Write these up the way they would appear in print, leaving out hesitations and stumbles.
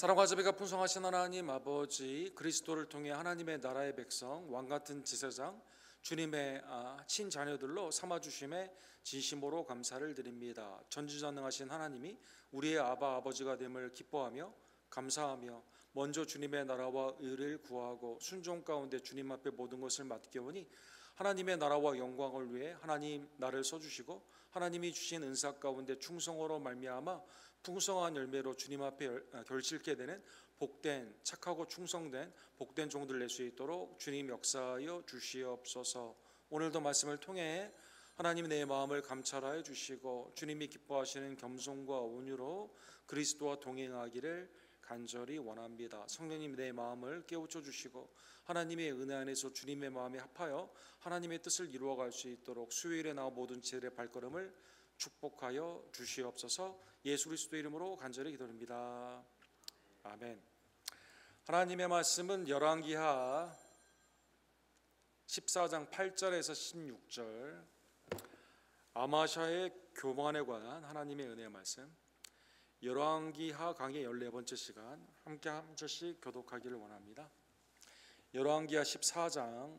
사랑과 자비가 풍성하신 하나님 아버지, 그리스도를 통해 하나님의 나라의 백성, 왕같은 제사장, 주님의 친자녀들로 삼아주심에 진심으로 감사를 드립니다. 전지전능하신 하나님이 우리의 아버지가 됨을 기뻐하며 감사하며 먼저 주님의 나라와 의를 구하고 순종 가운데 주님 앞에 모든 것을 맡겨오니 하나님의 나라와 영광을 위해 하나님 나를 써주시고 하나님이 주신 은사 가운데 충성으로 말미암아 풍성한 열매로 주님 앞에 결실케 되는 복된 착하고 충성된 복된 종들 낼 수 있도록 주님 역사하여 주시옵소서. 오늘도 말씀을 통해 하나님 내 마음을 감찰하여 주시고 주님이 기뻐하시는 겸손과 온유로 그리스도와 동행하기를 간절히 원합니다. 성령님 내 마음을 깨우쳐 주시고 하나님의 은혜 안에서 주님의 마음에 합하여 하나님의 뜻을 이루어갈 수 있도록 수요일에 나와 모든 제들의 발걸음을 축복하여 주시옵소서. 예수 그리스도 이름으로 간절히 기도드립니다. 아멘. 하나님의 말씀은 열왕기하 14장 8절에서 16절, 아마샤의 교만에 관한 하나님의 은혜의 말씀, 열왕기하 강의 14번째 시간 함께 한 절씩 교독하기를 원합니다. 열왕기하 14장,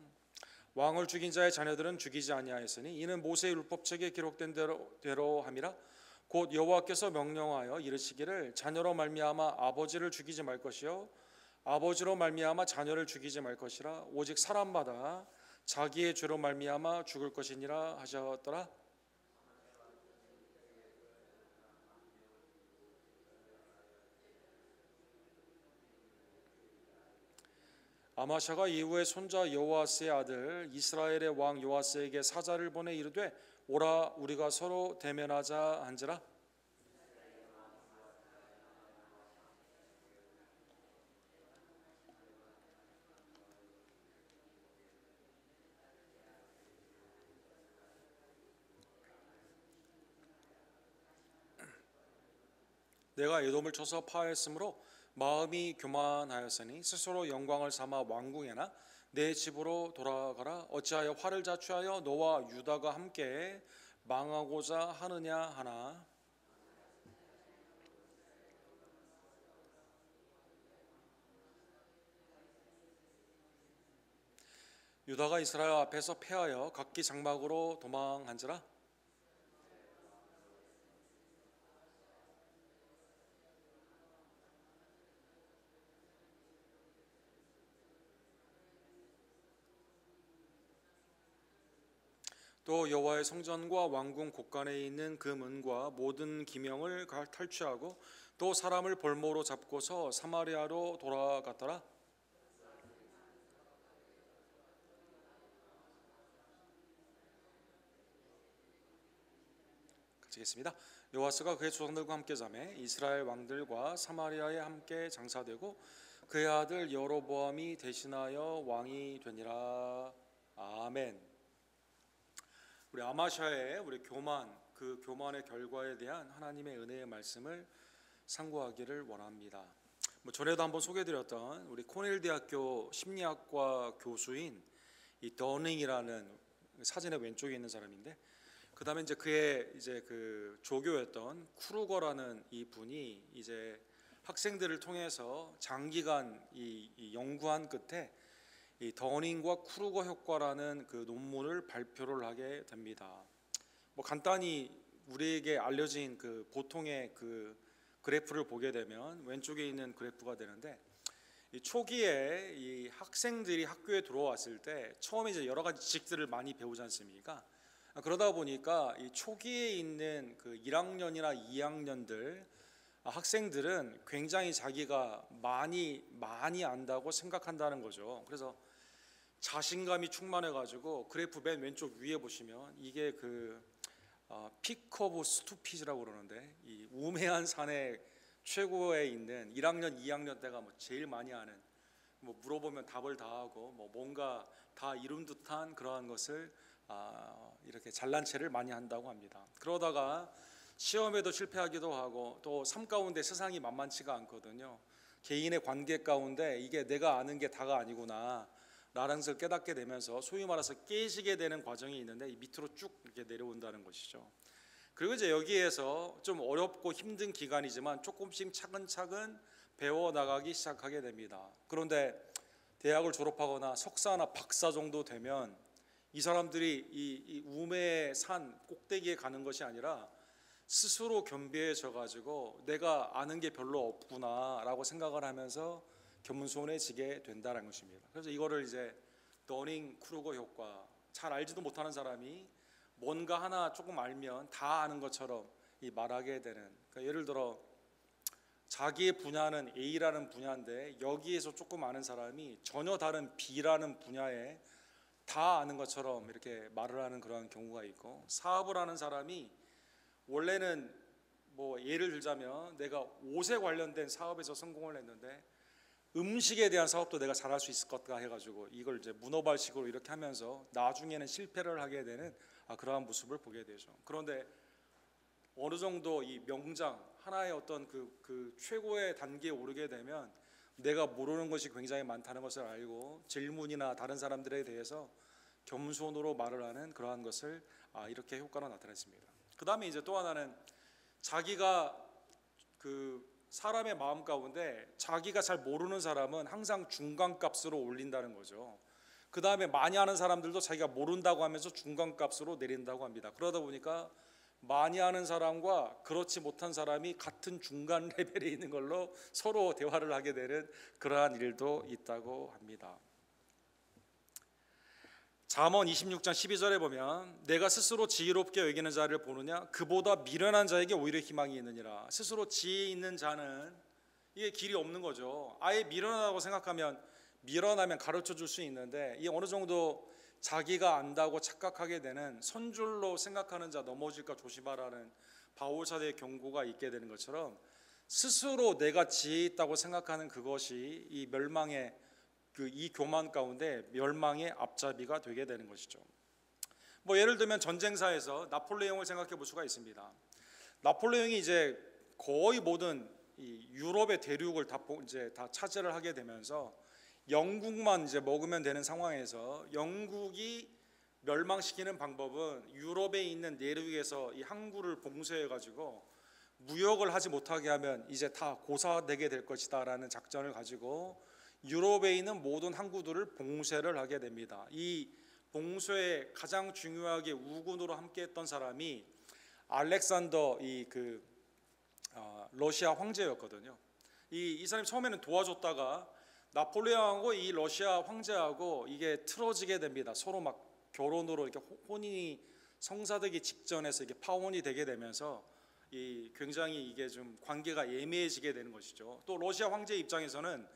왕을 죽인 자의 자녀들은 죽이지 아니하였으니 이는 모세의 율법책에 기록된 대로 함이라. 곧 여호와께서 명령하여 이르시기를 자녀로 말미암아 아버지를 죽이지 말 것이요 아버지로 말미암아 자녀를 죽이지 말 것이라. 오직 사람마다 자기의 죄로 말미암아 죽을 것이니라 하셨더라. 아마샤가 이후에 손자 여호아스의 아들 이스라엘의 왕 요아스에게 사자를 보내 이르되 오라 우리가 서로 대면하자 한지라. 내가 에돔을 쳐서 파하였으므로 마음이 교만하였으니 스스로 영광을 삼아 왕궁에나 내 집으로 돌아가라. 어찌하여 화를 자초하여 너와 유다가 함께 망하고자 하느냐 하나. 유다가 이스라엘 앞에서 패하여 각기 장막으로 도망한지라. 또 여호와의 성전과 왕궁 곳간에 있는 그 문과 모든 기명을 탈취하고 또 사람을 볼모로 잡고서 사마리아로 돌아갔더라. 같이겠습니다. 여호와스가 그의 조상들과 함께 자매 이스라엘 왕들과 사마리아에 함께 장사되고 그의 아들 여로보암이 대신하여 왕이 되니라. 아멘. 우리 아마샤의 교만, 그 교만의 결과에 대한 하나님의 은혜의 말씀을 상고하기를 원합니다. 전에도 한번 소개해드렸던 우리 코넬 대학교 심리학과 교수인 이 더닝이라는 사진의 왼쪽에 있는 사람인데, 그 다음에 이제 그의 그 조교였던 쿠루거라는 이 분이 이제 학생들을 통해서 장기간 이 연구한 끝에 이 더닝과 쿠루거 효과라는 그 논문을 발표를 하게 됩니다. 간단히 우리에게 알려진 그 보통의 그 그래프를 보게 되면 왼쪽에 있는 그래프가 되는데, 이 초기에 이 학생들이 학교에 들어왔을 때 처음에 이제 여러 가지 지식들을 많이 배우지 않습니까? 그러다 보니까 이 초기에 있는 그 1학년이나 2학년들 학생들은 굉장히 자기가 많이 안다고 생각한다는 거죠. 그래서 자신감이 충만해가지고 그래프 맨 왼쪽 위에 보시면 이게 그 피크 오브 스투피즈라고 그러는데, 이 우매한 산의 최고에 있는 1학년, 2학년 때가 제일 많이 아는, 물어보면 답을 다 하고 뭔가 다 이룬 듯한 그러한 것을 이렇게 잘난 체를 많이 한다고 합니다. 그러다가 시험에도 실패하기도 하고 또 삶 가운데 세상이 만만치가 않거든요. 개인의 관계 가운데 이게 내가 아는 게 다가 아니구나 라는 것을 깨닫게 되면서 소위 말해서 깨지게 되는 과정이 있는데, 이 밑으로 쭉 이렇게 내려온다는 것이죠. 그리고 이제 여기에서 좀 어렵고 힘든 기간이지만 조금씩 차근차근 배워 나가기 시작하게 됩니다. 그런데 대학을 졸업하거나 석사나 박사 정도 되면 이 사람들이 이 우매의 산 꼭대기에 가는 것이 아니라 스스로 겸비해져 가지고 내가 아는 게 별로 없구나라고 생각을 하면서 겸손해지게 된다는 것입니다. 그래서 이거를 이제 더닝 크루거 효과, 잘 알지도 못하는 사람이 뭔가 하나 조금 알면 다 아는 것처럼 말하게 되는, 그러니까 예를 들어 자기의 분야는 A라는 분야인데 여기에서 조금 아는 사람이 전혀 다른 B라는 분야에 다 아는 것처럼 이렇게 말을 하는 그런 경우가 있고, 사업을 하는 사람이 원래는 뭐 예를 들자면 내가 옷에 관련된 사업에서 성공을 했는데 음식에 대한 사업도 내가 잘할 수 있을 것 같아 해가지고 이걸 이제 문어발식으로 이렇게 하면서 나중에는 실패를 하게 되는 그러한 모습을 보게 되죠. 그런데 어느 정도 이 명장 하나의 어떤 그 최고의 단계에 오르게 되면 내가 모르는 것이 굉장히 많다는 것을 알고 질문이나 다른 사람들에 대해서 겸손으로 말을 하는 그러한 것을 이렇게 효과로 나타냈습니다. 그 다음에 이제 또 하나는 자기가 그 사람의 마음 가운데 자기가 잘 모르는 사람은 항상 중간값으로 올린다는 거죠. 그 다음에 많이 아는 사람들도 자기가 모른다고 하면서 중간값으로 내린다고 합니다. 그러다 보니까 많이 아는 사람과 그렇지 못한 사람이 같은 중간 레벨에 있는 걸로 서로 대화를 하게 되는 그러한 일도 있다고 합니다. 잠언 26장 12절에 보면 내가 스스로 지혜롭게 여기는 자를 보느냐 그보다 미련한 자에게 오히려 희망이 있느니라. 스스로 지혜 있는 자는 이게 길이 없는 거죠. 아예 미련하다고 생각하면 미련하면 가르쳐 줄 수 있는데 이 어느 정도 자기가 안다고 착각하게 되는 선줄로 생각하는 자 넘어질까 조심하라는 바울 사도의 경고가 있게 되는 것처럼 스스로 내가 지혜 있다고 생각하는 그것이 이 멸망의 이 교만 가운데 멸망의 앞잡이가 되게 되는 것이죠. 뭐 예를 들면 전쟁사에서 나폴레옹을 생각해 볼 수가 있습니다. 나폴레옹이 이제 거의 모든 이 유럽의 대륙을 다 차지를 하게 되면서 영국만 이제 먹으면 되는 상황에서 영국이 멸망시키는 방법은 유럽에 있는 내륙에서 이 항구를 봉쇄해 가지고 무역을 하지 못하게 하면 이제 다 고사되게 될 것이다라는 작전을 가지고 유럽에 있는 모든 항구들을 봉쇄를 하게 됩니다. 이 봉쇄에 가장 중요하게 우군으로 함께했던 사람이 알렉산더 러시아 황제였거든요. 이 사람이 처음에는 도와줬다가 나폴레옹하고 이 러시아 황제하고 이게 틀어지게 됩니다. 서로 막 결혼으로 이렇게 혼인이 성사되기 직전에서 이게 파혼이 되게 되면서 굉장히 이게 좀 관계가 예민해지게 되는 것이죠. 또 러시아 황제 입장에서는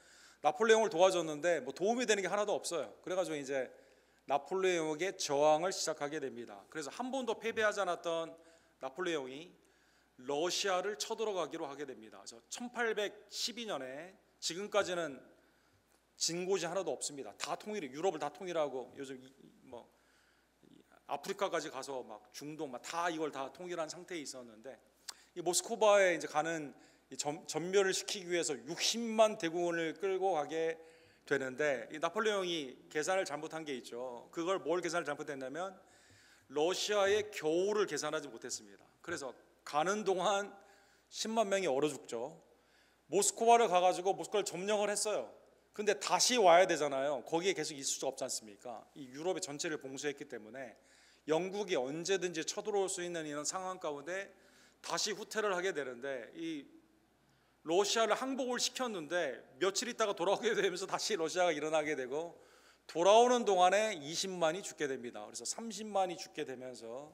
나폴레옹을 도와줬는데 뭐 도움이 되는 게 하나도 없어요. 그래가지고 이제 나폴레옹에게 저항을 시작하게 됩니다. 그래서 한 번도 패배하지 않았던 나폴레옹이 러시아를 쳐들어가기로 하게 됩니다. 그래서 1812년에 지금까지는 진 곳이 하나도 없습니다. 다 통일해, 유럽을 다 통일하고 요즘 뭐 아프리카까지 가서 막 중동 막 다 이걸 다 통일한 상태에 있었는데 이 모스크바에 이제 가는 전멸을 시키기 위해서 60만 대공원을 끌고 가게 되는데 이 나폴레옹이 계산을 잘못한 게 있죠. 그걸 뭘 계산을 잘못했냐면 러시아의 겨울을 계산하지 못했습니다. 그래서 가는 동안 10만 명이 얼어 죽죠. 모스크바를 가가지고 모스크바를 점령을 했어요. 근데 다시 와야 되잖아요. 거기에 계속 있을 수 없지 않습니까? 이 유럽의 전체를 봉쇄했기 때문에 영국이 언제든지 쳐들어올 수 있는 이런 상황 가운데 다시 후퇴를 하게 되는데 이 러시아를 항복을 시켰는데 며칠 있다가 돌아오게 되면서 다시 러시아가 일어나게 되고 돌아오는 동안에 20만이 죽게 됩니다. 그래서 30만이 죽게 되면서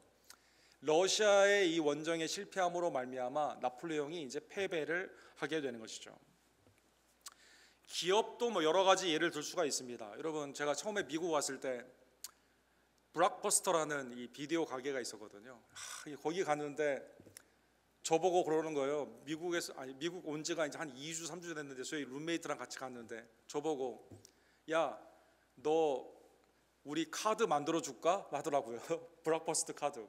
러시아의 이 원정에 실패함으로 말미암아 나폴레옹이 이제 패배를 하게 되는 것이죠. 기업도 뭐 여러 가지 예를 들 수가 있습니다. 여러분 제가 처음에 미국 왔을 때 블록버스터라는 이 비디오 가게가 있었거든요. 거기 갔는데 저보고 그러는 거예요. 미국 온 지가 이제 한 2주 3주 됐는데 저희 룸메이트랑 같이 갔는데 저보고 야, 너 우리 카드 만들어 줄까? 하더라고요. 블록버스터 카드.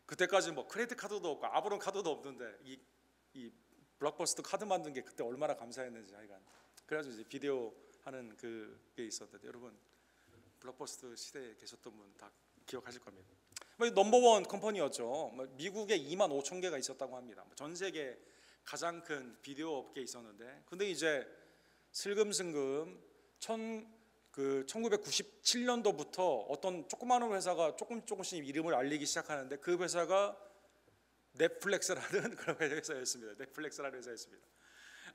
그때까지 뭐 크레딧 카드도 없고 아무런 카드도 없는데 이 블록버스터 카드 만든 게 그때 얼마나 감사했는지 하여간. 그래가지고 이제 비디오 하는 그게 있었는데 여러분 블록버스터 시대에 계셨던 분 다 기억하실 겁니다. 넘버원 컴퍼니였죠. 미국에 2만 5천 개가 있었다고 합니다. 전 세계 가장 큰 비디오 업계에 있었는데, 근데 이제 슬금슬금 1997년도부터 어떤 조그마한 회사가 조금씩 이름을 알리기 시작하는데, 그 회사가 넷플릭스라는 그런 회사였습니다. 넷플릭스라는 회사였습니다.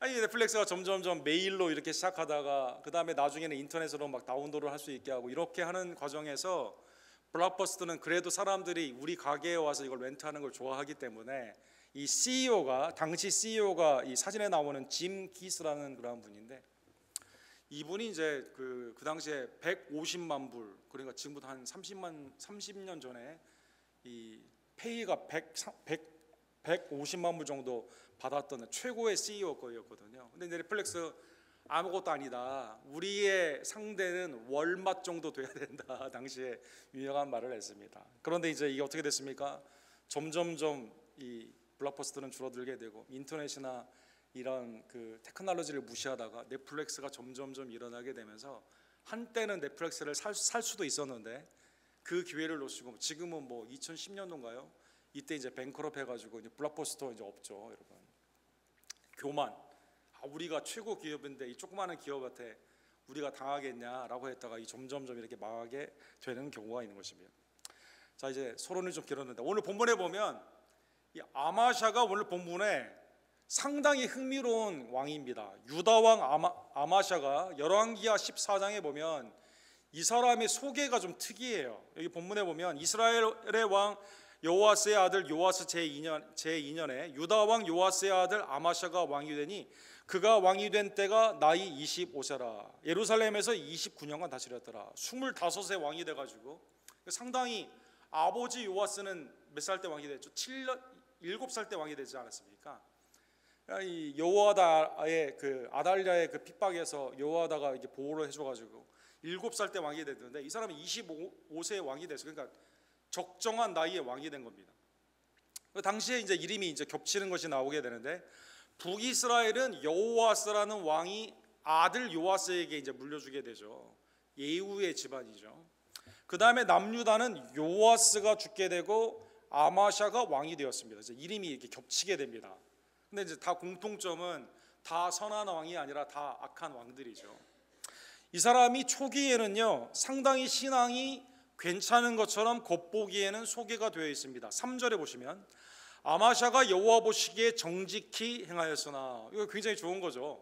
아니, 넷플릭스가 점점점 메일로 이렇게 시작하다가 그 다음에 나중에는 인터넷으로 막 다운로드를 할 수 있게 하고, 이렇게 하는 과정에서 블록버스터는 그래도 사람들이 우리 가게에 와서 이걸 렌트하는 걸 좋아하기 때문에 이 CEO가, 당시 CEO가 이 사진에 나오는 짐 기스라는 그런 분인데, 이분이 이제 그 당시에 150만 불, 그러니까 지금부터 한 30년 전에 이 페이가 150만 불 정도 받았던 최고의 CEO였거든요. 근데 이제 넷플릭스 아무것도 아니다, 우리의 상대는 월맛 정도 돼야 된다, 당시에 유명한 말을 했습니다. 그런데 이제 이게 어떻게 됐습니까? 점점점 이 블록버스터는 줄어들게 되고, 인터넷이나 이런 그 테크놀로지를 무시하다가 넷플릭스가 점점점 일어나게 되면서, 한때는 넷플릭스를 살 수도 있었는데 그 기회를 놓치고, 지금은 뭐 2010년도인가요? 이때 이제 뱅크럽 해가지고 이제 블록버스터 이제 없죠, 여러분. 교만. 우리가 최고 기업인데 이 조그마한 기업한테 우리가 당하겠냐라고 했다가 이 점점점 이렇게 망하게 되는 경우가 있는 것입니다. 자, 이제 서론을 좀 길었는데, 오늘 본문에 보면 이 아마샤가 오늘 본문에 상당히 흥미로운 왕입니다. 유다 왕 아마샤가 열왕기하 14장에 보면 이 사람의 소개가 좀 특이해요. 여기 본문에 보면 이스라엘의 왕 요아스의 아들 요아스 제2년에 유다 왕 요아스의 아들 아마샤가 왕이 되니 그가 왕이 된 때가 나이 25세라. 예루살렘에서 29년간 다스렸더라. 25세 왕이 돼가지고, 상당히, 아버지 요아스는 몇 살 때 왕이 됐죠? 7살 때 왕이 되지 않았습니까? 이 여호와다의 그 아달랴의 그 핍박에서 여호와다가 이게 보호를 해줘가지고 7살 때 왕이 됐는데, 이 사람이 25세에 왕이 됐어요. 그러니까 적정한 나이에 왕이 된 겁니다. 그 당시에 이제 이름이 이제 겹치는 것이 나오게 되는데, 북이스라엘은 여호와스라는 왕이 아들 요아스에게 이제 물려주게 되죠. 예후의 집안이죠. 그 다음에 남유다는 요아스가 죽게 되고 아마샤가 왕이 되었습니다. 이제 이름이 이렇게 겹치게 됩니다. 근데 이제 다 공통점은 다 선한 왕이 아니라 다 악한 왕들이죠. 이 사람이 초기에는요, 상당히 신앙이 괜찮은 것처럼 겉보기에는 소개가 되어 있습니다. 3절에 보시면 아마샤가 여호와 보시기에 정직히 행하였으나, 이거 굉장히 좋은 거죠.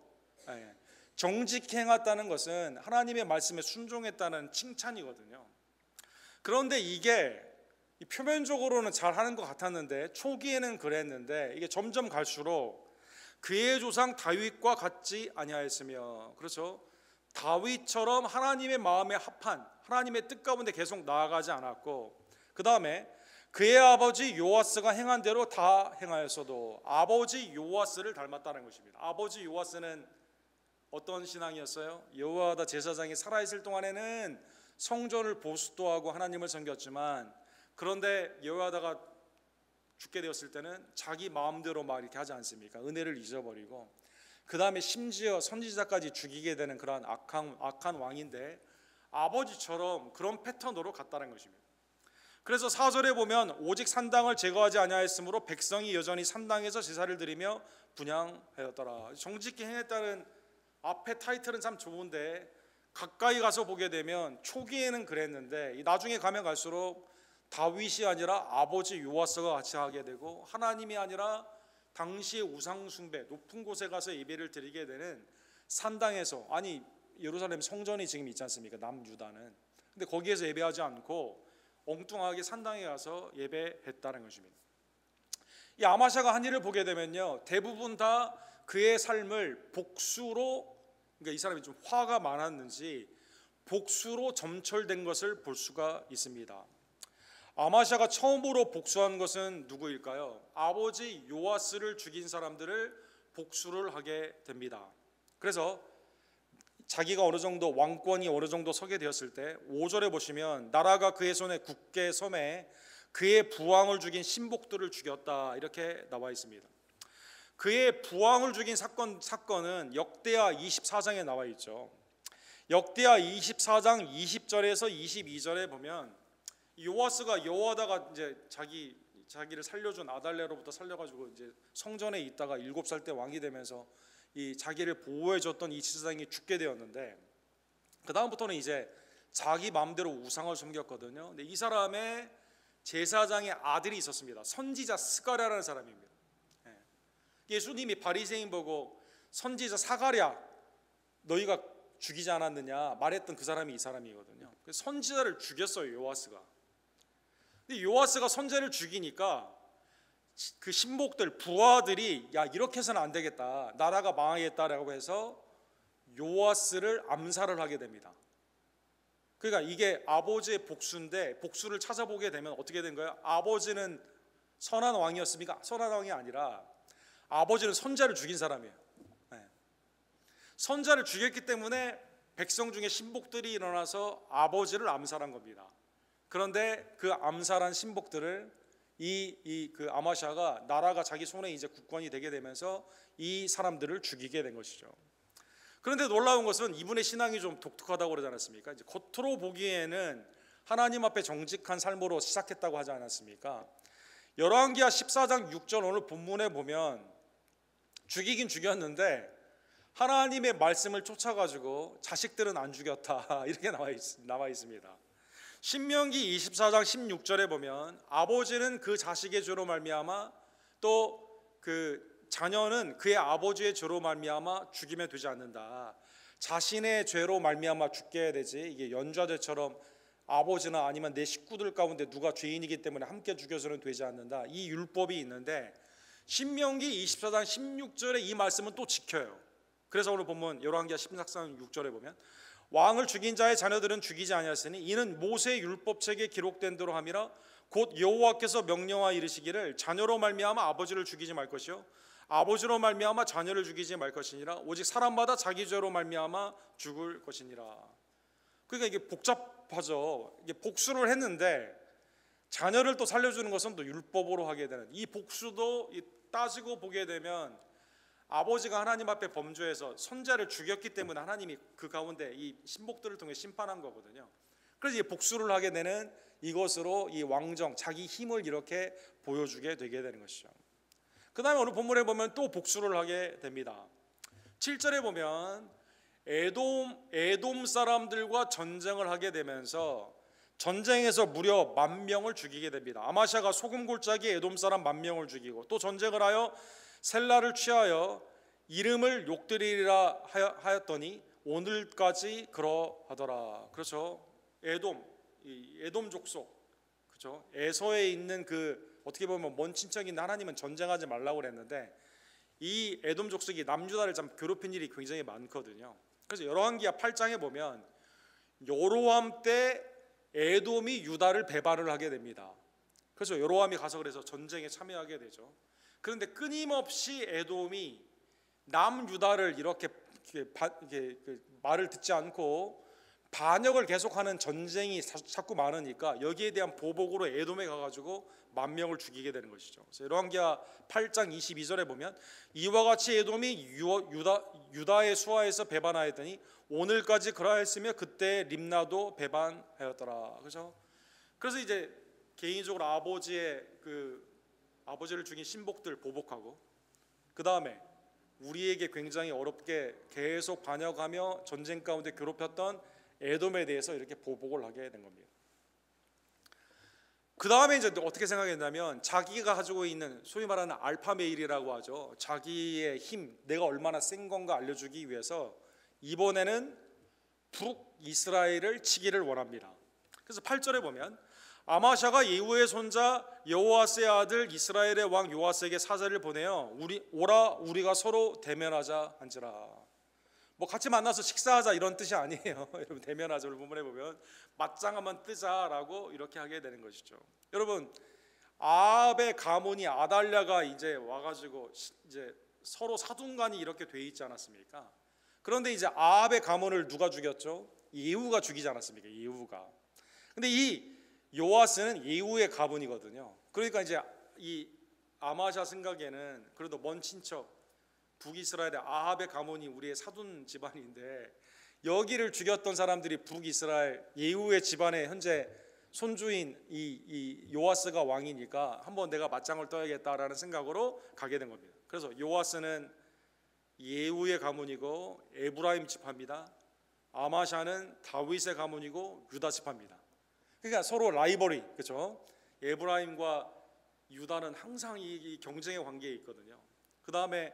정직히 행했다는 것은 하나님의 말씀에 순종했다는 칭찬이거든요. 그런데 이게 표면적으로는 잘하는 것 같았는데, 초기에는 그랬는데, 이게 점점 갈수록 그의 조상 다윗과 같지 아니하였으며, 그렇죠? 다윗처럼 하나님의 마음에 합한 하나님의 뜻 가운데 계속 나아가지 않았고, 그 다음에 그의 아버지 요아스가 행한 대로 다 행하였어도 아버지 요아스를 닮았다는 것입니다. 아버지 요아스는 어떤 신앙이었어요? 여호와다 제사장이 살아있을 동안에는 성전을 보수도 하고 하나님을 섬겼지만, 그런데 여호와다가 죽게 되었을 때는 자기 마음대로 막 이렇게 하지 않습니까? 은혜를 잊어버리고, 그 다음에 심지어 선지자까지 죽이게 되는 그러한 악한 왕인데, 아버지처럼 그런 패턴으로 갔다는 것입니다. 그래서 4절에 보면 오직 산당을 제거하지 아니하였으므로 백성이 여전히 산당에서 제사를 드리며 분향하였더라. 정직히 행했다는 앞에 타이틀은 참 좋은데, 가까이 가서 보게 되면 초기에는 그랬는데 나중에 가면 갈수록 다윗이 아니라 아버지 요아스가 같이 하게 되고, 하나님이 아니라 당시의 우상 숭배, 높은 곳에 가서 예배를 드리게 되는 산당에서, 아니 예루살렘 성전이 지금 있지 않습니까? 남유다는. 근데 거기에서 예배하지 않고 엉뚱하게 산당에 가서 예배했다는 것입니다. 이 아마샤가 한 일을 보게 되면요, 대부분 다 그의 삶을 복수로, 그러니까 이 사람이 좀 화가 많았는지 복수로 점철된 것을 볼 수가 있습니다. 아마샤가 처음으로 복수한 것은 누구일까요? 아버지 요아스를 죽인 사람들을 복수를 하게 됩니다. 그래서 자기가 어느 정도 왕권이 어느 정도 서게 되었을 때 5절에 보시면 나라가 그의 손에 굳게 섬에 그의 부왕을 죽인 신복들을 죽였다, 이렇게 나와 있습니다. 그의 부왕을 죽인 사건은 역대하 24장에 나와 있죠. 역대하 24장 20절에서 22절에 보면 요아스가 여호와다가 이제 자기 자기를 살려준 아달랴로부터 살려가지고 이제 성전에 있다가 7살 때 왕이 되면서 이 자기를 보호해줬던 이 제사장이 죽게 되었는데, 그 다음부터는 이제 자기 마음대로 우상을 섬겼거든요. 근데 이 사람의 제사장의 아들이 있었습니다. 선지자 스가랴라는 사람입니다. 예수님이 바리새인 보고 선지자 사가랴 너희가 죽이지 않았느냐 말했던 그 사람이 이 사람이거든요. 그래서 선지자를 죽였어요, 요아스가. 근데 요아스가 선지자를 죽이니까 그 신복들, 부하들이 야 이렇게 해서는 안 되겠다, 나라가 망하겠다라고 해서 요아스를 암살을 하게 됩니다. 그러니까 이게 아버지의 복수인데, 복수를 찾아보게 되면 어떻게 된 거예요? 아버지는 선한 왕이었습니까? 선한 왕이 아니라 아버지는 선지자를 죽인 사람이에요. 선지자를 죽였기 때문에 백성 중에 신복들이 일어나서 아버지를 암살한 겁니다. 그런데 그 암살한 신복들을 그 아마샤가, 나라가 자기 손에 이제 국권이 되게 되면서 이 사람들을 죽이게 된 것이죠. 그런데 놀라운 것은 이분의 신앙이 좀 독특하다고 그러지 않았습니까? 이제 겉으로 보기에는 하나님 앞에 정직한 삶으로 시작했다고 하지 않았습니까? 열왕기하 14장 6절 오늘 본문에 보면 죽이긴 죽였는데 하나님의 말씀을 쫓아가지고 자식들은 안 죽였다 이렇게 나와 있습니다. 신명기 24장 16절에 보면 아버지는 그 자식의 죄로 말미암아 또 그 자녀는 그의 아버지의 죄로 말미암아 죽이면 되지 않는다. 자신의 죄로 말미암아 죽게 되지, 이게 연좌제처럼 아버지나 아니면 내 식구들 가운데 누가 죄인이기 때문에 함께 죽여서는 되지 않는다. 이 율법이 있는데 신명기 24장 16절에 이 말씀은 또 지켜요. 그래서 오늘 본문 열왕기하 14장 6절에 보면 왕을 죽인 자의 자녀들은 죽이지 아니하였으니 이는 모세의 율법책에 기록된 대로 함이라. 곧 여호와께서 명령하여 이르시기를 자녀로 말미암아 아버지를 죽이지 말 것이요 아버지로 말미암아 자녀를 죽이지 말 것이니라. 오직 사람마다 자기 죄로 말미암아 죽을 것이니라. 그러니까 이게 복잡하죠. 이게 복수를 했는데 자녀를 또 살려주는 것은 또 율법으로 하게 되는, 이 복수도 따지고 보게 되면 아버지가 하나님 앞에 범죄해서 손자를 죽였기 때문에 하나님이 그 가운데 이 신복들을 통해 심판한 거거든요. 그래서 이 복수를 하게 되는, 이것으로 이 왕정, 자기 힘을 이렇게 보여주게 되게 되는 것이죠. 그 다음에 오늘 본문에 보면 또 복수를 하게 됩니다. 7절에 보면 에돔 사람들과 전쟁을 하게 되면서 전쟁에서 무려 10,000명을 죽이게 됩니다. 아마샤가 소금골짜기 에돔 사람 10,000명을 죽이고 또 전쟁을 하여 셀라를 취하여 이름을 욕드리리라 하였더니 오늘까지 그러하더라. 그렇죠. 에돔 족속, 그렇죠. 에서에 있는 그 어떻게 보면 먼 친척인데 하나님은 전쟁하지 말라고 그랬는데 이 에돔 족속이 남유다를 참 괴롭힌 일이 굉장히 많거든요. 그래서 열왕기하 8장에 보면 여로암 때 에돔이 유다를 배반을 하게 됩니다. 그래서 여로암이 가서 그래서 전쟁에 참여하게 되죠. 그런데 끊임없이 에돔이 남유다를 이렇게 말을 듣지 않고 반역을 계속하는 전쟁이 자꾸 많으니까 여기에 대한 보복으로 에돔에 가가지고 10,000명을 죽이게 되는 것이죠. 그래서 열왕기하 8장 22절에 보면 이와 같이 에돔이 유다의 수하에서 배반하였더니 오늘까지 그러하였으며 그때 림나도 배반하였더라. 그렇죠? 그래서 이제 개인적으로 아버지를 죽인 신복들 보복하고, 그 다음에 우리에게 굉장히 어렵게 계속 반역하며 전쟁 가운데 괴롭혔던 에돔에 대해서 이렇게 보복을 하게 된 겁니다. 그 다음에 이제 어떻게 생각했냐면 자기가 가지고 있는 소위 말하는 알파메일이라고 하죠. 자기의 힘, 내가 얼마나 센 건가 알려주기 위해서 이번에는 북이스라엘을 치기를 원합니다. 그래서 8절에 보면 아마샤가 예후의 손자 여호아스의 아들 이스라엘의 왕 요아스에게 사자를 보내어 우리가 서로 대면하자 한지라. 뭐 같이 만나서 식사하자 이런 뜻이 아니에요. 여러분, 대면하자 부분에 보면 맞짱 한번 뜨자라고 이렇게 하게 되는 것이죠. 여러분, 아합의 가문이 아달랴가 이제 와가지고 이제 서로 사둔간이 이렇게 돼 있지 않았습니까? 그런데 이제 아합의 가문을 누가 죽였죠? 예후가 죽이지 않았습니까? 예후가. 근데 이 요아스는 예후의 가문이거든요. 그러니까 이제 이 아마샤 생각에는 그래도 먼 친척 북이스라엘의 아합의 가문이 우리의 사돈 집안인데 여기를 죽였던 사람들이 북이스라엘 예후의 집안에 현재 손주인 이 요아스가 왕이니까 한번 내가 맞짱을 떠야겠다라는 생각으로 가게 된 겁니다. 그래서 요아스는 예후의 가문이고 에브라임 지파입니다. 아마샤는 다윗의 가문이고 유다 지파입니다. 그러니까 서로 라이벌이, 그렇죠? 에브라임과 유다는 항상 이 경쟁의 관계에 있거든요. 그 다음에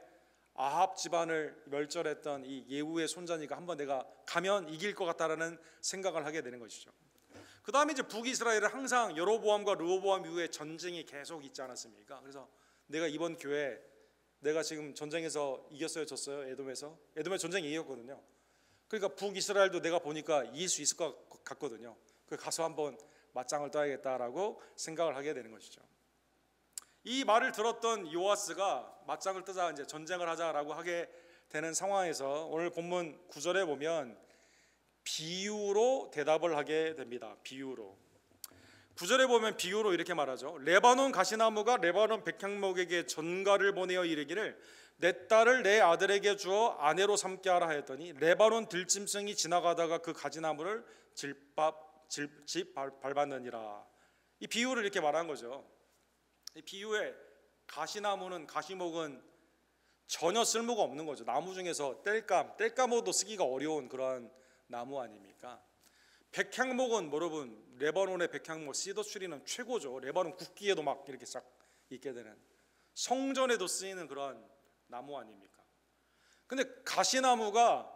아합 집안을 멸절했던 이 예후의 손자니까 한번 내가 가면 이길 것 같다라는 생각을 하게 되는 것이죠. 그 다음에 이제 북이스라엘은 항상 여로보암과 르호보암 이후에 전쟁이 계속 있지 않았습니까? 그래서 내가 이번 교회 내가 지금 전쟁에서 이겼어요, 졌어요? 에돔에 전쟁이 이겼거든요. 그러니까 북이스라엘도 내가 보니까 이길 수 있을 것 같거든요. 그 가서 한번 맞짱을 떠야겠다라고 생각을 하게 되는 것이죠. 이 말을 들었던 요아스가 맞짱을 뜨자, 이제 전쟁을 하자라고 하게 되는 상황에서 오늘 본문 9절에 보면 비유로 대답을 하게 됩니다. 비유로. 9절에 보면 비유로 이렇게 말하죠. 레바논 가시나무가 레바논 백향목에게 전가를 보내어 이르기를 내 딸을 내 아들에게 주어 아내로 삼게 하라 하였더니 레바논 들짐승이 지나가다가 그 가지나무를 밟았느니라. 이 비유를 이렇게 말한 거죠. 이 비유에 가시나무는, 가시목은 전혀 쓸모가 없는 거죠. 나무 중에서 땔감으로도 쓰기가 어려운 그런 나무 아닙니까? 백향목은 여러분, 레바논의 백향목 시더트리는 최고죠. 레바논 국기에도 막 이렇게 싹 있게 되는, 성전에도 쓰이는 그런 나무 아닙니까? 근데 가시나무가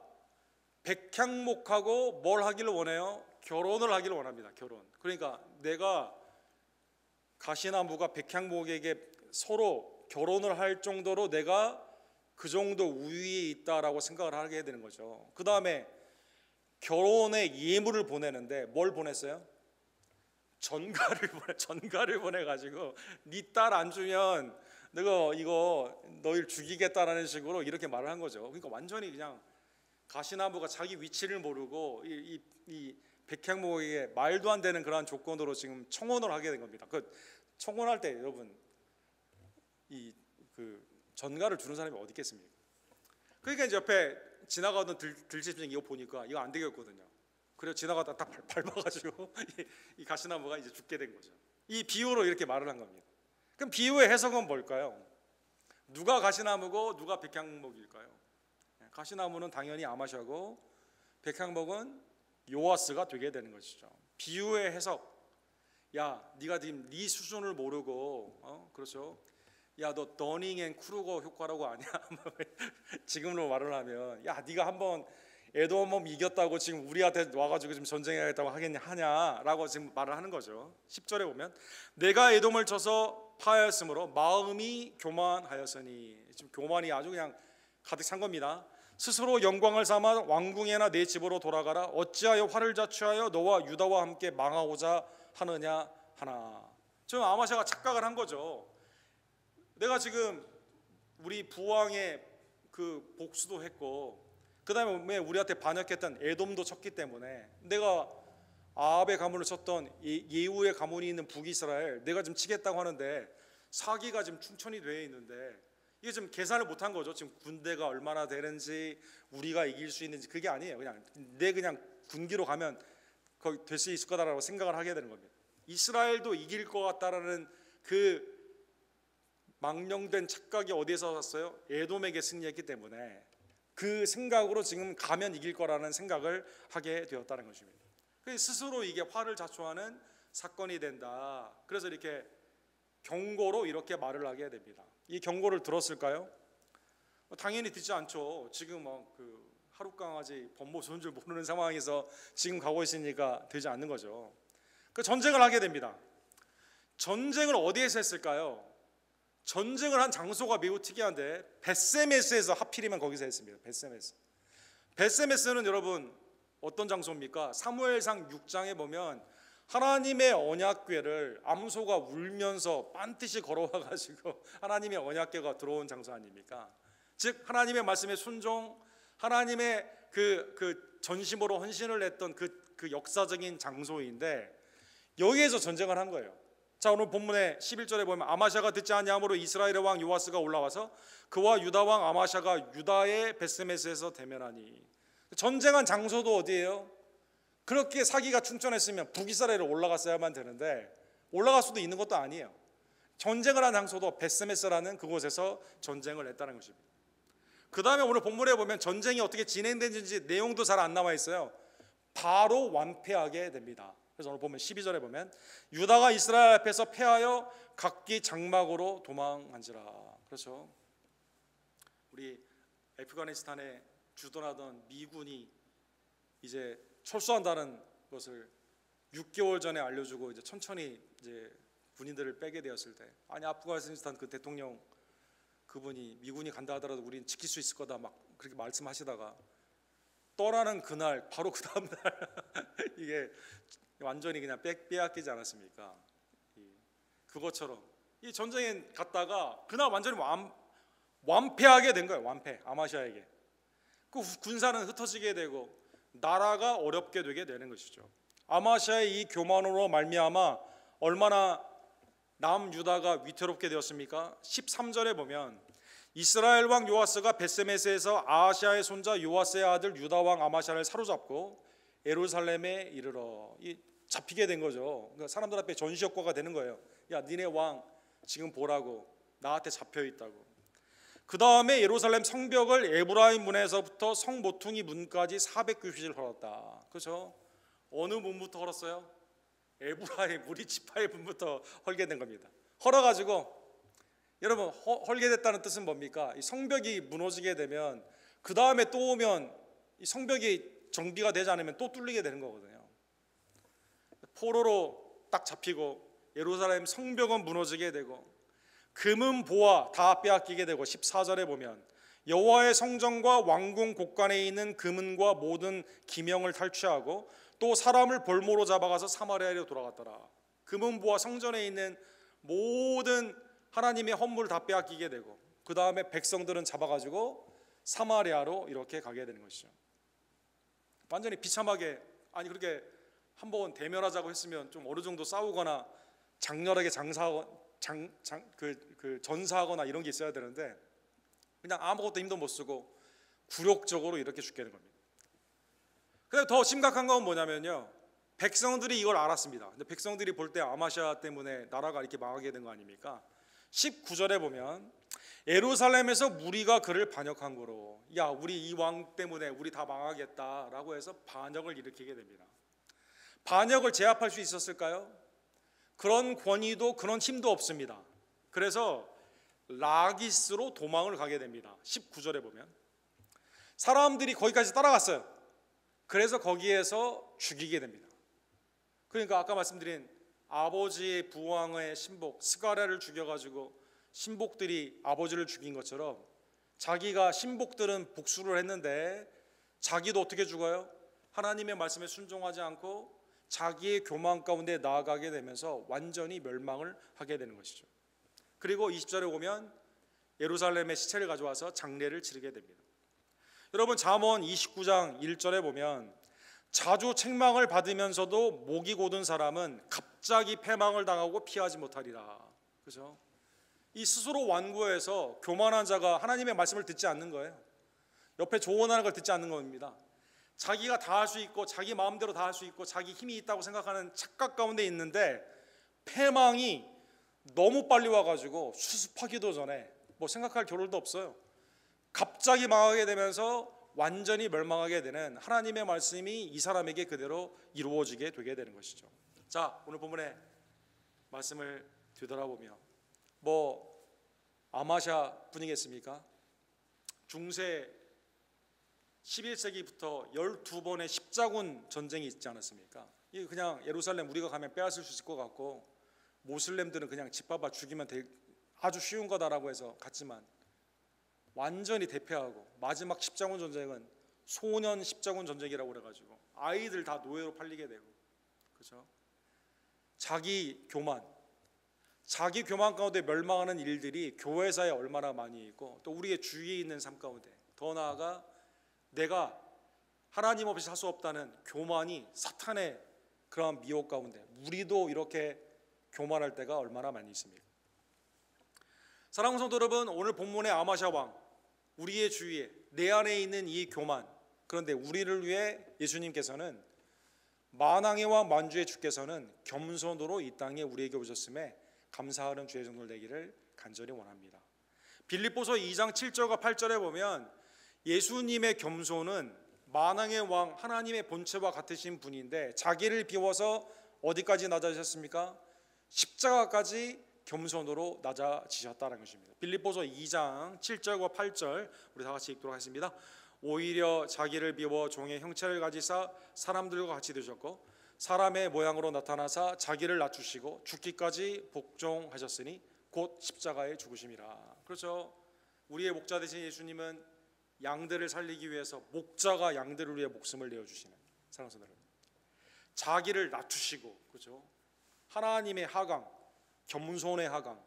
백향목하고 뭘 하기를 원해요? 결혼을 하기를 원합니다. 결혼. 그러니까 내가 가시나무가 백향목에게 서로 결혼을 할 정도로 내가 그 정도 우위에 있다라고 생각을 하게 되는 거죠. 그 다음에 결혼의 예물을 보내는데 뭘 보냈어요? 전가를 보내가지고 네 딸 안 주면 내가 이거 너희를 죽이겠다라는 식으로 이렇게 말을 한 거죠. 그러니까 완전히 그냥 가시나무가 자기 위치를 모르고 이 백향목에게 말도 안 되는 그러한 조건으로 지금 청혼을 하게 된 겁니다. 그 청혼할 때 여러분 그 전가를 주는 사람이 어디 있겠습니까? 그러니까 이제 옆에 지나가던 들짐승이 이거 보니까 이거 안 되겠거든요. 그래서 지나가다 딱 밟아가지고 이 가시나무가 이제 죽게 된 거죠. 이 비유로 이렇게 말을 한 겁니다. 그럼 비유의 해석은 뭘까요? 누가 가시나무고 누가 백향목일까요? 가시나무는 당연히 아마샤고 백향목은 요아스가 되게 되는 것이죠. 비유의 해석. 야, 네가 지금 네 수준을 모르고, 그렇죠? 야, 너 더닝 앤 크루거 효과라고 아냐? 지금으로 말을 하면, 야, 네가 한번 에돔 이겼다고 지금 우리한테 와가지고 지금 전쟁해야겠다고 하냐라고 지금 말을 하는 거죠. 10절에 보면 내가 에돔을 쳐서 파하였으므로 마음이 교만하였으니, 지금 교만이 아주 그냥 가득 찬 겁니다. 스스로 영광을 삼아 왕궁에나 내 집으로 돌아가라. 어찌하여 화를 자초하여 너와 유다와 함께 망하고자 하느냐 하나. 지금 아마샤가 착각을 한 거죠. 내가 지금 우리 부왕의 그 복수도 했고, 그 다음에 우리한테 반역했던 에돔도 쳤기 때문에 내가 아합의 가문을 쳤던 예후의 가문이 있는 북이스라엘 내가 지금 치겠다고 하는데 사기가 지금 충천이 되어 있는데 이게 지금 계산을 못한 거죠. 지금 군대가 얼마나 되는지 우리가 이길 수 있는지 그게 아니에요. 그냥 군기로 가면 거기 될 수 있을 거다라고 생각을 하게 되는 겁니다. 이스라엘도 이길 것 같다라는 그 망령된 착각이 어디에서 왔어요? 에돔에게 승리했기 때문에 그 생각으로 지금 가면 이길 거라는 생각을 하게 되었다는 것입니다. 스스로 이게 화를 자초하는 사건이 된다. 그래서 이렇게 경고로 이렇게 말을 하게 됩니다. 이 경고를 들었을까요? 당연히 듣지 않죠. 지금 그 하룻강아지 범모 좋은 줄 모르는 상황에서 지금 가고 있으니까 되지 않는 거죠. 그 전쟁을 하게 됩니다. 전쟁을 어디에서 했을까요? 전쟁을 한 장소가 매우 특이한데 벳세메스에서 하필이면 거기서 했습니다. 벳세메스는 여러분 어떤 장소입니까? 사무엘상 6장에 보면 하나님의 언약궤를 암소가 울면서 빤듯이 걸어와가지고 하나님의 언약궤가 들어온 장소 아닙니까? 즉 하나님의 말씀에 순종, 하나님의 그 전심으로 헌신을 했던 그 역사적인 장소인데 여기에서 전쟁을 한 거예요. 자, 오늘 본문의 11절에 보면 아마샤가 듣지 아니함으로 이스라엘의 왕 요아스가 올라와서 그와 유다 왕 아마샤가 유다의 벳세메스에서 대면하니. 전쟁한 장소도 어디예요? 그렇게 사기가 충천했으면 북이스라엘에 올라갔어야만 되는데 올라갈 수도 있는 것도 아니에요. 전쟁을 한 장소도 베스메스라는 그곳에서 전쟁을 했다는 것입니다. 그 다음에 오늘 본문에 보면 전쟁이 어떻게 진행된지 내용도 잘 안 나와 있어요. 바로 완패하게 됩니다. 그래서 오늘 보면 12절에 보면 유다가 이스라엘 앞에서 패하여 각기 장막으로 도망한지라. 그렇죠. 우리 아프가니스탄에 주둔하던 미군이 이제 철수한다는 것을 6개월 전에 알려주고 이제 천천히 이제 군인들을 빼게 되었을 때, 아니 아프가니스탄 그 대통령 그분이 미군이 간다 하더라도 우리는 지킬 수 있을 거다 막 그렇게 말씀하시다가 떠나는 그날 바로 그 다음 날 이게 완전히 그냥 빼앗기지 않았습니까? 그것처럼 이 전쟁에 갔다가 그날 완전히 완패하게 된 거예요. 완패. 아마시아에게. 그 군사는 흩어지게 되고 나라가 어렵게 되게 되는 것이죠. 아마시아의 이 교만으로 말미암아 얼마나 남유다가 위태롭게 되었습니까? 13절에 보면 이스라엘 왕 요아스가 베스메스에서 아하시아의 손자 요아스의 아들 유다 왕 아마시아를 사로잡고 예루살렘에 이르러 잡히게 된 거죠. 그러니까 사람들 앞에 전시효과가 되는 거예요. 야, 니네 왕 지금 보라고 나한테 잡혀 있다고. 그 다음에 예루살렘 성벽을 에브라임 문에서부터 성 모퉁이 문까지 490일 헐었다. 그렇죠? 어느 문부터 헐었어요? 에브라임 우리 지파의 문부터 헐게 된 겁니다. 헐어가지고 여러분 헐게 됐다는 뜻은 뭡니까? 이 성벽이 무너지게 되면 그 다음에 또 오면 이 성벽이 정비가 되지 않으면 또 뚫리게 되는 거거든요. 포로로 딱 잡히고 예루살렘 성벽은 무너지게 되고 금은 보화 다 빼앗기게 되고 14절에 보면 여호와의 성전과 왕궁 곳간에 있는 금은과 모든 기명을 탈취하고 또 사람을 볼모로 잡아가서 사마리아로 돌아갔더라. 금은 보화 성전에 있는 모든 하나님의 헌물을 다 빼앗기게 되고 그 다음에 백성들은 잡아가지고 사마리아로 이렇게 가게 되는 것이죠. 완전히 비참하게, 아니 그렇게 한번 대면하자고 했으면 좀 어느 정도 싸우거나 장렬하게 전사하거나 이런 게 있어야 되는데 그냥 아무것도 힘도 못 쓰고 굴욕적으로 이렇게 죽게 된 겁니다. 근데 더 심각한 건 뭐냐면요, 백성들이 이걸 알았습니다. 근데 백성들이 볼 때 아마시아 때문에 나라가 이렇게 망하게 된 거 아닙니까? 19절에 보면 예루살렘에서 무리가 그를 반역한 거로, 야 우리 이 왕 때문에 우리 다 망하겠다라고 해서 반역을 일으키게 됩니다. 반역을 제압할 수 있었을까요? 그런 권위도 그런 힘도 없습니다. 그래서 라기스로 도망을 가게 됩니다. 19절에 보면 사람들이 거기까지 따라갔어요. 그래서 거기에서 죽이게 됩니다. 그러니까 아까 말씀드린 아버지의 부왕의 신복 스가랴를 죽여가지고 신복들이 아버지를 죽인 것처럼 자기가 신복들은 복수를 했는데 자기도 어떻게 죽어요? 하나님의 말씀에 순종하지 않고 자기의 교만 가운데 나아가게 되면서 완전히 멸망을 하게 되는 것이죠. 그리고 20절에 보면 예루살렘의 시체를 가져와서 장례를 치르게 됩니다. 여러분 잠언 29장 1절에 보면 자주 책망을 받으면서도 목이 곧은 사람은 갑자기 패망을 당하고 피하지 못하리라. 그렇죠? 이 스스로 완고해서 교만한 자가 하나님의 말씀을 듣지 않는 거예요. 옆에 조언하는 걸 듣지 않는 겁니다. 자기가 다 할 수 있고 자기 마음대로 다 할 수 있고 자기 힘이 있다고 생각하는 착각 가운데 있는데 패망이 너무 빨리 와가지고 수습하기도 전에 뭐 생각할 겨를도 없어요. 갑자기 망하게 되면서 완전히 멸망하게 되는 하나님의 말씀이 이 사람에게 그대로 이루어지게 되게 되는 것이죠. 자, 오늘 본문의 말씀을 되돌아보며 뭐 아마샤 뿐이겠습니까? 중세 11세기부터 12번의 십자군 전쟁이 있지 않았습니까? 이게 그냥 예루살렘 우리가 가면 빼앗을 수 있을 것 같고 모슬렘들은 그냥 집밥아 죽이면 아주 쉬운 거다라고 해서 갔지만 완전히 대패하고 마지막 십자군 전쟁은 소년 십자군 전쟁이라고 그래가지고 아이들 다 노예로 팔리게 되고, 그렇죠? 자기 교만 가운데 멸망하는 일들이 교회사에 얼마나 많이 있고 또 우리의 주위에 있는 삶 가운데, 더 나아가 내가 하나님 없이 살 수 없다는 교만이 사탄의 그러한 미혹 가운데 우리도 이렇게 교만할 때가 얼마나 많이 있습니까? 사랑하는 성도 여러분, 오늘 본문의 아마샤 왕, 우리의 주위에 내 안에 있는 이 교만, 그런데 우리를 위해 예수님께서는 만왕의 왕 만주의 주께서는 겸손으로 이 땅에 우리에게 오셨음에 감사하는 주의 종들 되기를 간절히 원합니다. 빌립보서 2장 7절과 8절에 보면 예수님의 겸손은 만왕의 왕 하나님의 본체와 같으신 분인데 자기를 비워서 어디까지 낮아지셨습니까? 십자가까지 겸손으로 낮아지셨다는 것입니다. 빌립보서 2장 7절과 8절 우리 다 같이 읽도록 하겠습니다. 오히려 자기를 비워 종의 형체를 가지사 사람들과 같이 되셨고 사람의 모양으로 나타나사 자기를 낮추시고 죽기까지 복종하셨으니 곧 십자가에 죽으심이라. 그렇죠. 우리의 목자 되신 예수님은 양들을 살리기 위해서 목자가 양들을 위해 목숨을 내어주시는 사랑하는 성도 여러분, 자기를 낮추시고, 그렇죠, 하나님의 하강, 겸손의 하강,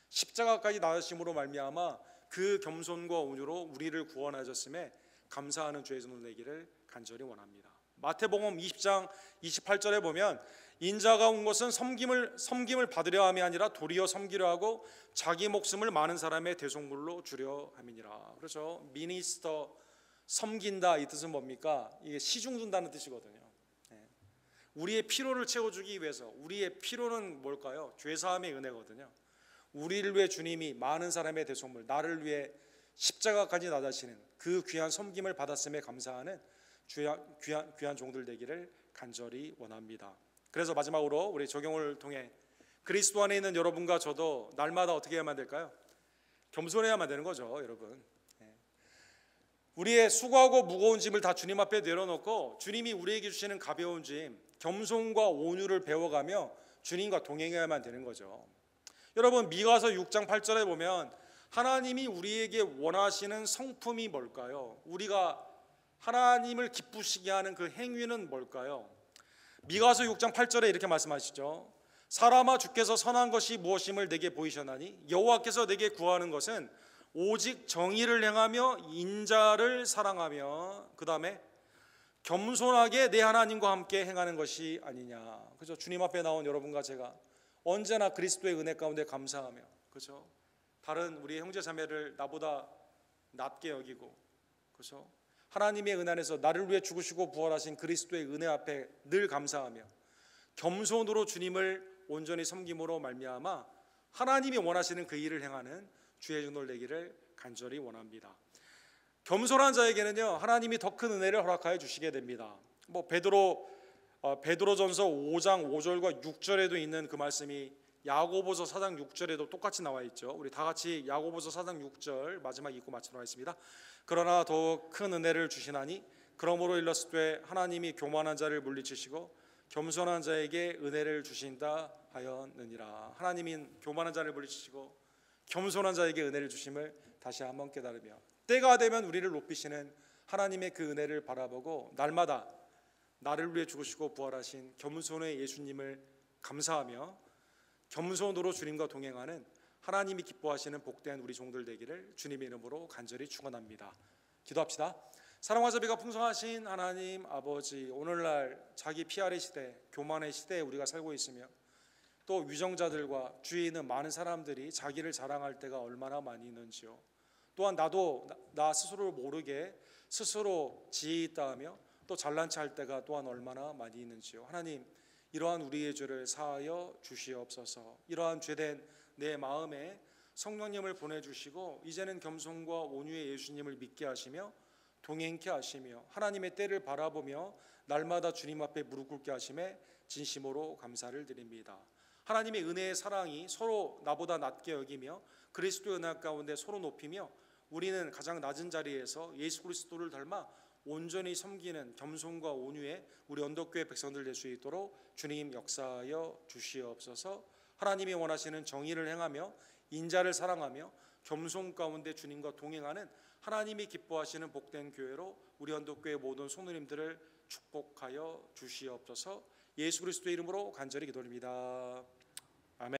십자가까지 나으심으로 말미암아 그 겸손과 온유로 우리를 구원하셨음에 감사하는 주의 종들 되기를 간절히 원합니다. 마태복음 20장 28절에 보면 인자가 온 것은 섬김을 받으려 함이 아니라 도리어 섬기려 하고 자기 목숨을 많은 사람의 대속물로 주려 함이니라. 그렇죠. 미니스터, 섬긴다, 이 뜻은 뭡니까? 이게 시중 둔다는 뜻이거든요. 우리의 피로를 채워주기 위해서, 우리의 피로는 뭘까요? 죄사함의 은혜거든요. 우리를 위해 주님이 많은 사람의 대속물, 나를 위해 십자가까지 나다시는 그 귀한 섬김을 받았음에 감사하는 귀한 종들 되기를 간절히 원합니다. 그래서 마지막으로 우리 적용을 통해 그리스도 안에 있는 여러분과 저도 날마다 어떻게 해야만 될까요? 겸손해야만 되는 거죠, 여러분. 우리의 수고하고 무거운 짐을 다 주님 앞에 내려놓고 주님이 우리에게 주시는 가벼운 짐, 겸손과 온유를 배워가며 주님과 동행해야만 되는 거죠. 여러분, 미가서 6장 8절에 보면 하나님이 우리에게 원하시는 성품이 뭘까요? 우리가 하나님을 기쁘시게 하는 그 행위는 뭘까요? 미가서 6장 8절에 이렇게 말씀하시죠. 사람아, 주께서 선한 것이 무엇임을 내게 보이셨나니 여호와께서 내게 구하는 것은 오직 정의를 행하며 인자를 사랑하며, 그 다음에 겸손하게 내 하나님과 함께 행하는 것이 아니냐. 그죠? 주님 앞에 나온 여러분과 제가 언제나 그리스도의 은혜 가운데 감사하며, 그죠? 다른 우리 형제 자매를 나보다 낮게 여기고, 그죠? 하나님의 은혜 안에서 나를 위해 죽으시고 부활하신 그리스도의 은혜 앞에 늘 감사하며 겸손으로 주님을 온전히 섬김으로 말미암아 하나님이 원하시는 그 일을 행하는 주의 종들 되기를 간절히 원합니다. 겸손한 자에게는요, 하나님이 더 큰 은혜를 허락하여 주시게 됩니다. 베드로전서 5장 5절과 6절에도 있는 그 말씀이 야고보서 4장 6절에도 똑같이 나와 있죠. 우리 다 같이 야고보서 4장 6절 마지막 읽고 마치도록 하겠습니다. 그러나 더욱 큰 은혜를 주시나니 그러므로 일렀으되 하나님이 교만한 자를 물리치시고 겸손한 자에게 은혜를 주신다 하였느니라. 하나님이 교만한 자를 물리치시고 겸손한 자에게 은혜를 주심을 다시 한번 깨달으며 때가 되면 우리를 높이시는 하나님의 그 은혜를 바라보고 날마다 나를 위해 죽으시고 부활하신 겸손의 예수님을 감사하며 겸손으로 주님과 동행하는 하나님이 기뻐하시는 복된 우리 종들 되기를 주님의 이름으로 간절히 축원합니다. 기도합시다. 사랑과 자비가 풍성하신 하나님 아버지, 오늘날 자기 PR의 시대, 교만의 시대에 우리가 살고 있으며 또 위정자들과 주위에 있는 많은 사람들이 자기를 자랑할 때가 얼마나 많이 있는지요. 또한 나도 나 스스로를 모르게 스스로 지혜 있다 하며 또 잘난 체 할 때가 또한 얼마나 많이 있는지요. 하나님, 이러한 우리의 죄를 사하여 주시옵소서. 이러한 죄된 내 마음에 성령님을 보내주시고 이제는 겸손과 온유의 예수님을 믿게 하시며 동행케 하시며 하나님의 때를 바라보며 날마다 주님 앞에 무릎 꿇게 하심에 진심으로 감사를 드립니다. 하나님의 은혜의 사랑이 서로 나보다 낮게 여기며 그리스도의 은혜 가운데 서로 높이며 우리는 가장 낮은 자리에서 예수 그리스도를 닮아 온전히 섬기는 겸손과 온유의 우리 언덕교회 백성들 될 수 있도록 주님 역사하여 주시옵소서. 하나님이 원하시는 정의를 행하며 인자를 사랑하며 겸손 가운데 주님과 동행하는 하나님이 기뻐하시는 복된 교회로 우리 언덕교회 모든 성도님들을 축복하여 주시옵소서. 예수 그리스도의 이름으로 간절히 기도드립니다.